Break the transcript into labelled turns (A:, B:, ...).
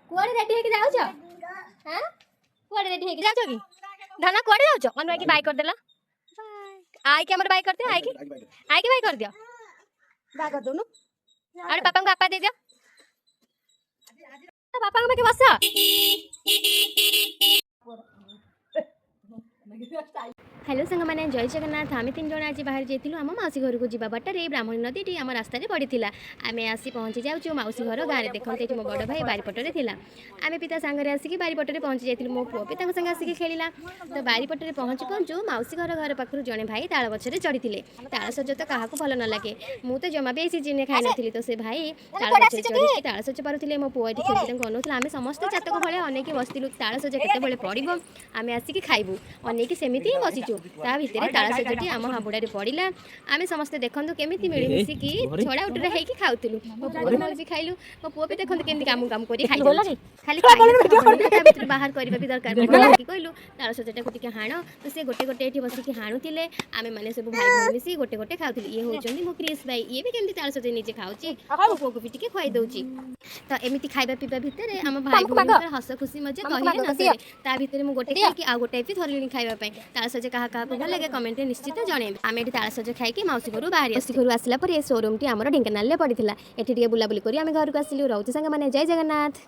A: कुआडे ready हेकि जाउछ हां कुआडे ready हेकि जाउछ कि धना कुआडे जाउछ मनु आके बाय कर देला आई के हमर बाय कर दे आई के बाय कर दियो बाय कर दोनु अरे पापा को आपा दे दियो पापा को के बस हेलो संग मैंने जय जगन्नाथ आम 3 जन आज बाहर जाइलु आम मौसी घर को जी बाटे ब्राह्मणी नदी आम रास्ता पड़ी आम आसी पहुँची जाऊँ मौसी घर गाँव में देखते ये मो बड़ भाई बारीपटे था आम पिता सांगे आसिक बारीपटे पहुँची जाइलु मो पुओ भी संगे आसिक खेला तो बारीपटे पहुँचु पहुँचु मौसी घर पाखु जड़े भाई ताल गचरे चढ़ी ताल सज तो क्या भल न लगे मुझे जमा भी सीजन खाई नी तो से भाई ताल गचरे चढ़ी ताल सज पारे मो पुओ ये खेलते अनौला आम समस्त चातक भाई अनेक बसलु ताल सज के पड़ो आम आसिक खाइबू अनेक सेमती बसीचु ता भितर ताल सजटी आम हाबुड़े पड़ा आम समस्त देखूँ केमी मिलमिशिकी छड़ा उठे होगी खाऊलु मो पुओ भी खाइलु मो पुओ भी देखो केमी काम काम कर खाली बाहर करवा भी दरकार कहलु ताल सजटा को हाण तो सी गोटे गोटे ये बसिक हाणुले आम मैंने सब भाई भाई मिसी गोटे गोटे खाऊलु ये हूँ मो क्रिस भाई ये भी केमी ताल सज निजे खाऊँ मो पुओ को भी टे खुआई दूची तो एमती खाଇବା पीवा भितर आम भाई भाई हस खुशी मजा कहले न सरे ता भितर मु गोटे खाई आ गोटे भी धरली खाइबा ताल सज क्या भल लगे कमेंट निश्चित जन आम ये ताल सज खाई मौसी घर बाहर घर आसला शोरूम टी आम ढेंकानाल पड़ी ये बुलाबुली कर घर को आसिलु रोचे सांग मैंने जय जगन्नाथ।